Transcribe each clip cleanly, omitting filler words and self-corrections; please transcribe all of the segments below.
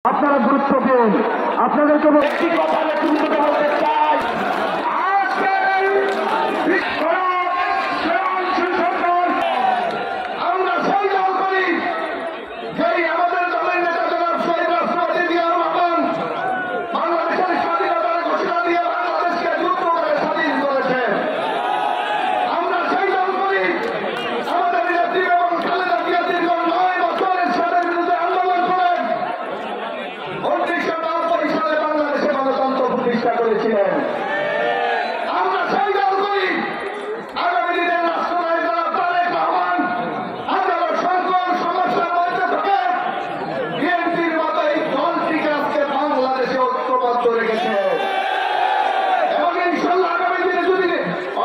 আপনারা গুরুত্ব দিন। আপনাদেরকে একটি কথা বলতে চাই, আমরা সেই দল করি যেই আমাদের দলের নেতা জনাব শহীদ রাষ্ট্রপতি জিয়াউর রহমান বাংলাদেশের স্বাধীনতার ঘোষণা দিয়ে বাংলাদেশকে যুদ্ধ করে স্বাধীন করেছেন। আমরা সেই দল করি আমাদের নেত্রী এবং খালেদা জিয়া দীর্ঘ 9 বছর এরশাদের বিরুদ্ধে আন্দোলন করেন 1990 সালে বাংলাদেশে গণতন্ত্র প্রতিষ্ঠা করেছিলেন। আমরা সেই দল করি আগামী দিনের রাষ্ট্রনায়ক জনাব তারেক রহমান হাজারো সংকট সমস্যার মধ্যে থেকে বিএনপির মতো এই দলটিকে আজকে বাংলাদেশে ঐক্যবদ্ধ রেখেছে এবং ইনশাল্লাহ আগামী দিনে যদি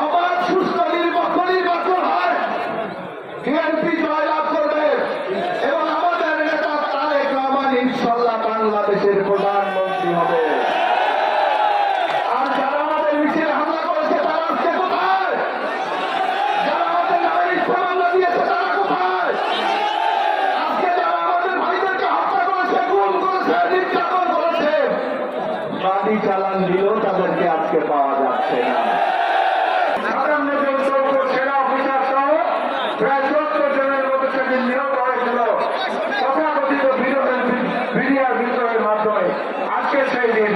অবাধ সুস্থ নির্বাচন হয় বিএনপি জয়লাভ করবে এবং আমাদের নেতা তারেক রহমান ইনশাল্লাহ বাংলাদেশের প্রধানমন্ত্রী হবে। আর যারা আমাদের মিছিলে হামলা করেছে তারা আজকে কোথায়? যারা আমাদের নামে মিথ্যা মামলা দিয়েছে তারা কোথায়? আজকে যারা আমাদের ভাইদেরকে হত্যা করেছে, গুম করেছে, নির্যাতন করেছে, বাড়ি চালান দিলেও তাদেরকে আজকে পাওয়া যাচ্ছে না। সাতান্ন জন সেনা অফিসার সহ প্রায় 70 জনের মতো সেদিন নিহত হয়েছিল তথাকথিত বিডিআর বিদ্রোহের মাধ্যমে। আজকে সেই দিন,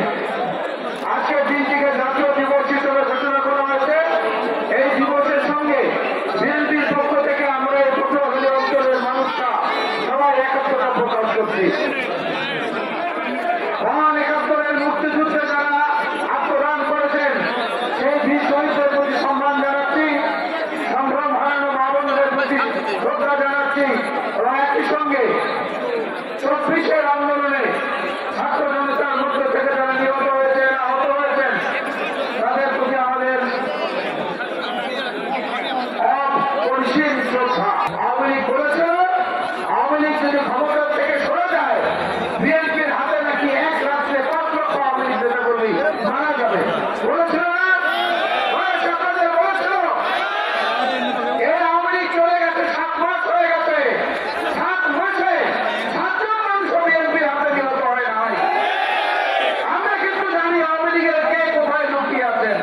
আজকের দিনটিকে জাতীয় দিবস হিসেবে ঘোষণা করা হয়েছে। এই দিবসের সঙ্গে বিএনপির পক্ষ থেকে আমরা এই পটুয়াখালী অঞ্চলের মানুষরা সবাই একত্রতা প্রকাশ করছি। মহান 71-এর মুক্তিযুদ্ধে যারা আত্মদান করেছেন সেই বীর শহীদদের প্রতি সম্মান জানাচ্ছি, সম্ভ্রম হারানো মা বোনদের প্রতি শ্রদ্ধা জানাচ্ছি এবং একই সঙ্গে 24-এর আন্দোলনে ছাত্র জনতার মধ্যে থেকে যারা নিহত হয়েছেন, আহত হয়েছেন, তাদের প্রতি আমাদের অপরিসীম শ্রদ্ধা। আওয়ামী লীগ বলেছে আওয়ামী লীগ যদি ক্ষমতা থেকে সরে যায় বিএনপির হাতে নাকি এক রাত্রে 5 লক্ষ আওয়ামী লীগ নেতা কর্মী মারা যাবে। বলেছিল না? আপনাদের বলেছিল? এই আওয়ামী লীগ চলে গেছে, 7 মাস হয়ে গেছে। 7 মাসে 7 জন মানুষ বিএনপির হাতে নিহত হয় নাই। আমরা কিন্তু জানি আওয়ামী লীগের কে কোথায় লুকিয়ে আছেন।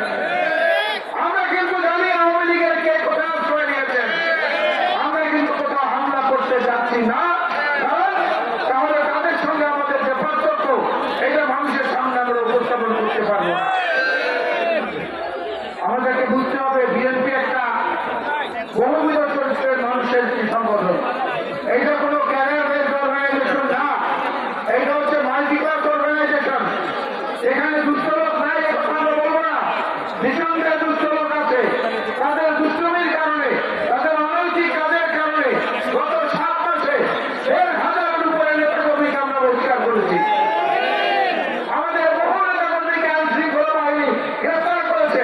আমরা কিন্তু জানি আওয়ামী লীগের কে কোথায় আশ্রয় নিয়েছেন। আমরা কিন্তু কোথাও হামলা করতে যাচ্ছি না, কারণ তাহলে তাদের সঙ্গে আমাদের যে পার্থক্য এটা মানুষের সামনে আমরা উপস্থাপন করতে পারবো না। আমাদেরকে বুঝতে হবে বিএনপি একটা বহুবিধ চরিত্রের মানুষের একটি সংগঠন। এইটা কোনো ক্যারিয়ার বেসড অর্গানাইজেশন না, এইটা হচ্ছে মাল্টিক্লাস অর্গানাইজেশন। এখানে দুষ্ট লোক নাই এ কথা আমরা বলবো না। নিঃসন্দেহে দুষ্ট লোক আছে, তাদের দুষ্টমির কারণে, তাদের অনৈতিক কাজের কারণে গত 7 মাসে 1,000-এর উপরে নেতা কর্মীকে আমরা বহিষ্কার করেছি। আমাদের বহু নেতা কর্মীকে আইন শৃঙ্খলা বাহিনী গ্রেফতার করেছে।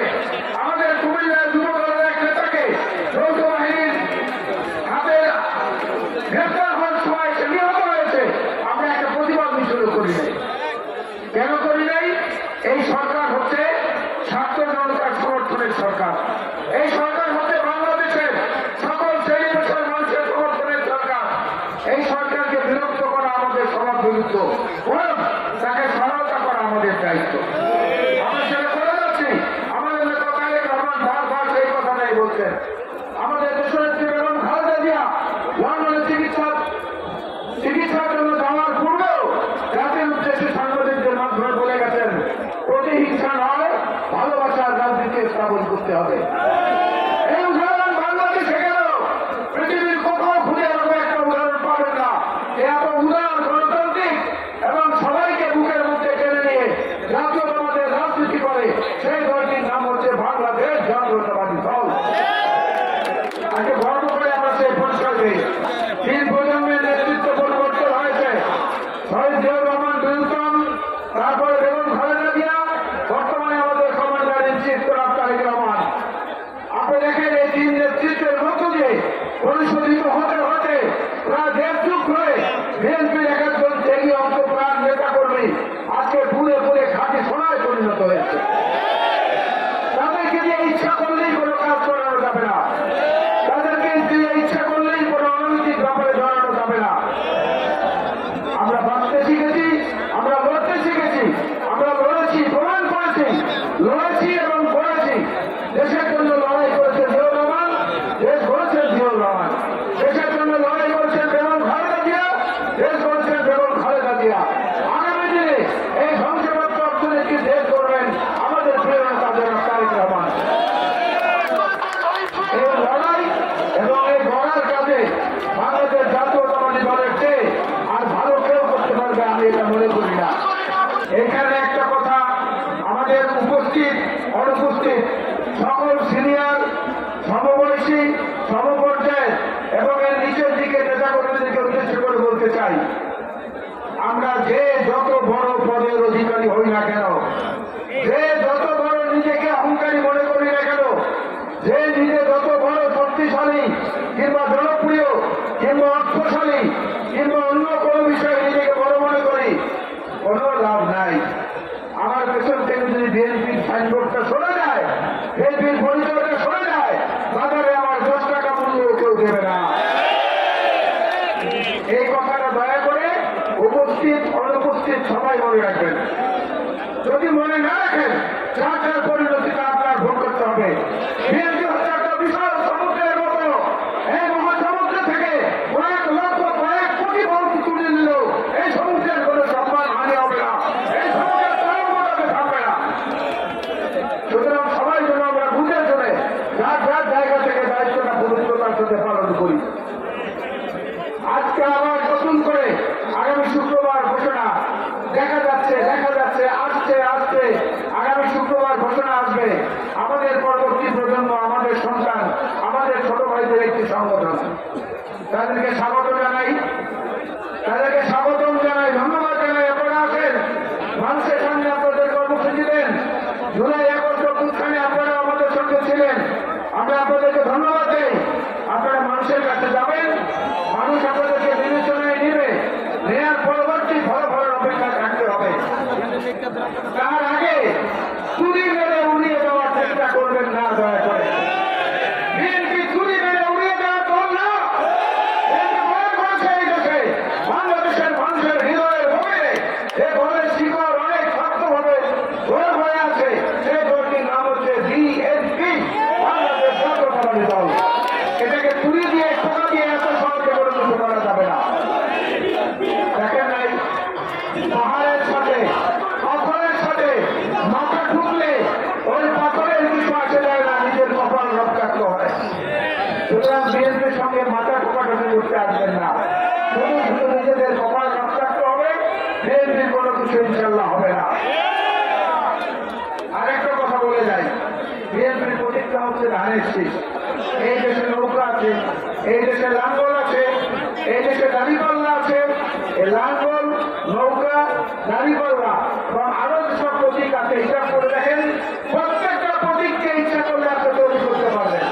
আমাদের কুমিল্লার যুব দলের এক নেতাকে যৌথ বাহিনীর হাতে গ্রেফতার হওয়ার সময় সে নিহত হয়েছে। আমরা একটা প্রতিবাদ মিছিল করি নাই। কেন করি নাই? এই সরকার হচ্ছে ছাত্র জনতার সমর্থনের সরকার। এই সরকার হচ্ছে বাংলাদেশের সকল শ্রেণী পেশার মানুষের সমর্থনের সরকার। এই সরকারকে বিরক্ত করা আমাদের সবার বিরুদ্ধ, বরং তাকে সহায়তা করা আমাদের দায়িত্ব। আমরা সেটা করে যাচ্ছি। আমাদের নেতা তারেক রহমান বারবার সেই কথাটাই বলছেন। আমাদের দেশনেত্রী বেগম খালেদা জিয়া লন্ডনে চিকিৎসার জন্য যাওয়ার পূর্বেও জাতির উদ্দেশ্যে সাংবাদিকদের মাধ্যমে বলে গেছেন, প্রতিহিংসা নয়, ভালোবাসার রাজনীতি স্থাপন করতে হবে। এই উদাহরণ বাংলাদেশে গেল পৃথিবীর কোথাও খুঁজে এরকম একটা উদাহরণ পাবেন না। এত উদার, গণতান্ত্রিক এবং সবাইকে বুকের মধ্যে টেনে নিয়ে জাতীয়তাবাদের রাজনীতি করে সেই দলটির নাম হচ্ছে বাংলাদেশ জাতীয়তাবাদী দল। আজকে গর্ব করে আমরা সেই পরিচয় দিই। 3 প্রজন্মের নেতৃত্ব পরিবর্তন হয়েছে। শহীদ জিয়াউর রহমান বিলুতন, তারপরে বেগম খালেদা জিয়া, বর্তমানে আমাদের কমান্ডার ইন চিফ জনাব তারেক রহমান। আপনি দেখেন এই 3 নেতৃত্বের মধ্য দিয়ে পরিশোধিত হতে হতে প্রায় 1.5 যুগ ধরে বিএনপির এক একজন ত্যাগী অন্তঃপ্রাণ নেতা কর্মী আজকে পুরে পুরে খাঁটি সোনায় পরিণত হয়েছে। তাদেরকে দিয়ে ইচ্ছা করলেই কোনো কাজ করানো যাবে না। তাদেরকে দিয়ে ইচ্ছা করলেই কোনো অনৈতিক ব্যাপারে জড়ানো যাবে না। আমরা বাঁচতে শিখেছি, উপস্থিত সবাই মনে রাখবেন। যদি মনে না রাখেন, যার যার পরিণতিটা আপনার ভোগ করতে হবে। বিএনপি হচ্ছে একটা বিশাল সমুদ্রের মতো, এই মহাসমুদ্র থেকে কয়েক লক্ষ কয়েক কোটি বলতি তুলে নিল, এই সমুদ্রের কোনো সম্মান হানি হবে না, এই সমুদ্রের তরঙ্গটাকে থাকবে না। সুতরাং সবাই যেন আমরা বুঝে চলে যার যার জায়গা থেকে দায়িত্বটা পবিত্রতার সাথে পালন করি। আজকে আবার নতুন করে আগামী শুক্রবার ঘোষণা দেখা যাচ্ছে আসছে আগামী শুক্রবার ঘোষণা আসবে। আমাদের পরবর্তী প্রজন্ম, আমাদের সন্তান, আমাদের ছোট ভাইদের একটি সংগঠন, তাদেরকে স্বাগতম জানাই, ধন্যবাদ জানাই। আপনারা আসেন, মানুষের সামনে আপনাদের কর্মসূচি দেন। জুলাই আগস্ট অভ্যুত্থানে আপনারা আমাদের সঙ্গে ছিলেন, আমরা আপনাদেরকে ধন্যবাদ দেই। আপনারা মানুষের কাছে যাবেন, মানুষ আপনাদেরকে বিবেচনায় নেবে, নেওয়ার পরবর্তী ফলাফলের অপেক্ষা থাকতে হবে। তার আগে চুরি মেরে উড়িয়ে দেওয়ার চেষ্টা করবেন না, দয়া করে। বিএনপি চুরি মেরে উড়িয়ে দেওয়ার দল না। এই দেশে বাংলাদেশের মানুষের হৃদয়ের গভীরে এ দলের শিকড় অনেক শক্তভাবে গড়ে হয়ে আছে। সেই দলটির নাম হচ্ছে বিএনপি, বাংলাদেশ জাতীয়তাবাদী দল। এটাকে চুরি দিয়ে, ঠোকা দিয়ে এত সহজে পরিণত করা যাবে না। দেখেন নাই, পাহাড়ের সাথে পাথরের সাথে মাথা ঠুকলে ওই পাথরের কিছু আসে যায় না, নিজের কপাল রক্তাক্ত হয়। সুতরাং বিএনপির সঙ্গে মাথা ঠোকাঠুকি করতে আসবেন না, শুধু শুধু নিজেদের কপাল রক্তাক্ত হবে, বিএনপির কোনো কিছু ইনশাল্লাহ হবে না। আরেকটা কথা বলে যাই, বিএনপির প্রতিজ্ঞা হচ্ছে ধানের শীষ। এই দেশে নৌকা আছে, এই দেশে লাঙ্গল আছে, এই দেশে দাড়িপাল্লা আছে। এই লাঙ্গল, নৌকা, দাড়িপাল্লা এবং আরো যেসব প্রতীক আছে, হিসাব করে দেখেন, প্রত্যেকটা প্রতীককে ইচ্ছা করলে আপনি তৈরি করতে পারবেন।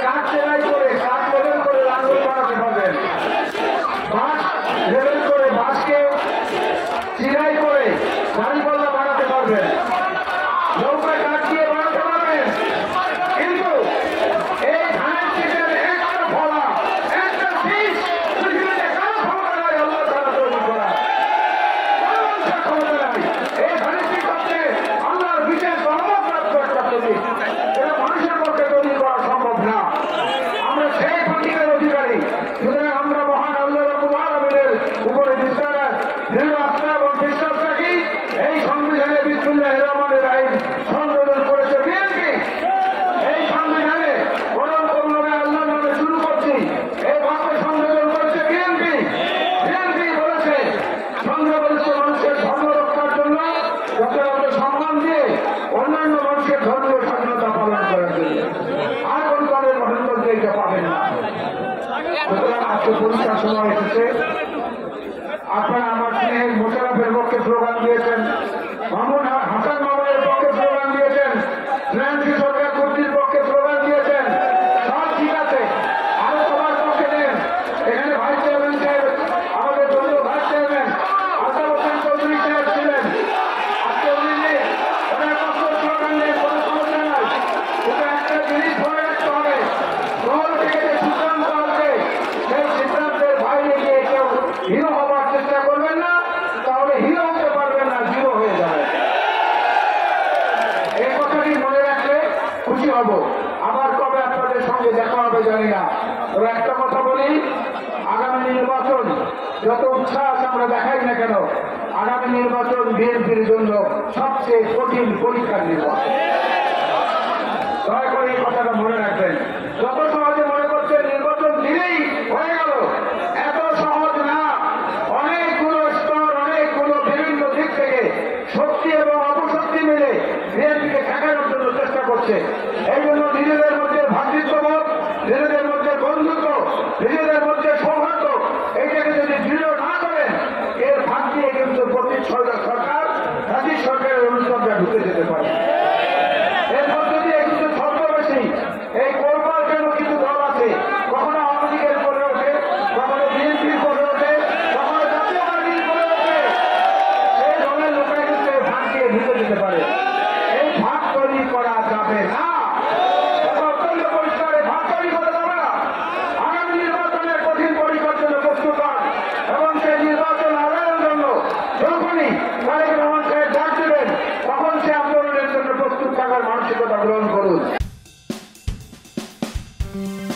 কাঠ সেলাই করে, কাঠ লেবেল করে লাঙ্গল বানাতে পারবেন, বাঁশ লেবেল করে, বাঁশকে চিরাই করে দাড়িপাল্লা বানাতে পারবেন, নৌকা কাঠ দিয়ে বানাতে পারবেন। কিন্তু এই ধানের শীষের একটা ফলা, একটা শীষ পৃথিবীতে কারো ক্ষমতা নাই আল্লাহ তাআলা তৈরি করা, কোনো মানুষের ক্ষমতা নাই। এই ধানের শীষ হচ্ছে আল্লাহর বিশেষ রহমতপ্রাপ্ত একটা প্রতীক, এটা মানুষের পক্ষে তৈরি করা সম্ভব না। আমরা সেই প্রতীকের অধিকারী। সুতরাং আমরা মহান আল্লাহ রাব্বুল আলামিনের উপরে দৃঢ় আস্থা এবং বিশ্বাস রাখি। এই সংবিধানে বিসমিল্লাহির রহমানির রহিম সংশোধন করেছে বিএনপি। এই সংবিধানে বরং করুণাময় আল্লাহর নামে শুরু করছি, এই বাক্য সংশোধন করেছে বিএনপি। বিএনপি বলেছে, সংখ্যাগরিষ্ঠ মানুষের ধর্ম রক্ষার জন্য যথাযথ সম্মান দিয়ে অন্যান্য মানুষের ধর্মীয় স্বাধীনতা পালন করার জন্য। আর কোন দলের মহেন্দ্রকে এটা পাবেন না। সুতরাং আজকে পরীক্ষার সময় এসেছে। আপনারা আমার স্নেহের মোশাররফের পক্ষে স্লোগান দিয়েছেন, হাসান মামুনের পক্ষে স্লোগান দিয়েছেন, ফ্রান্সি সরকার কর্তৃর পক্ষে স্লোগান দিয়েছেন, সব ঠিক আছে। আরো সবার পক্ষে দেন। এখানে ভাইস চেয়ারম্যান সাহেব, আমাদের দলীয় ভাইস চেয়ারম্যান আসাদ হোসেন চৌধুরী সাহেব ছিলেন, আজকে উনি নেই। ওনার পক্ষে স্লোগান দেন, কোনো সমস্যা নাই। কিন্তু একটা জিনিস মনে রাখতে হবে, দল থেকে যে সিদ্ধান্ত আসবে, সেই সিদ্ধান্তের বাইরে গিয়ে কেউ হিরো হবার চেষ্টা করবেন না, তাহলে হিরো হতে পারবেন না, জিরো হয়ে যাবে। এই কথাটি মনে রাখলে খুশি হব। আবার কবে আপনাদের সঙ্গে দেখা হবে জানি না, তবে একটা কথা বলি, আগামী নির্বাচন যত উৎসাহ আমরা দেখাই না কেন, আগামী নির্বাচন বিএনপির জন্য সবচেয়ে কঠিন পরীক্ষার নির্বাচন। দয়া করে এই কথাটা মনে রাখবেন। যত সহজে মনে করছে নির্বাচন দিলেই হয়ে গেল, এত সহজ না। অনেকগুলো স্তর, অনেকগুলো বিভিন্ন দিক থেকে শক্তি এবং অপশক্তি মিলে বিএনপিকে ঠেকানোর জন্য চেষ্টা করছে। এই জন্য নিজেদের মধ্যে ভ্রাতৃত্ববোধ, নিজেদের মধ্যে বন্ধুত্ব, নিজেদের মধ্যে সৌহার্দ্য, এইটাকে যদি দৃঢ় না করেন, এর ভাগ দিয়ে কিন্তু প্রতি সরকার, জাতির সরকারের অনুষ্ঠবটা ঢুকে যেতে পারে। এর মধ্যে দিয়ে কিন্তু ছদ্মবেশী এই কোরবান যেন কিছু করবেন।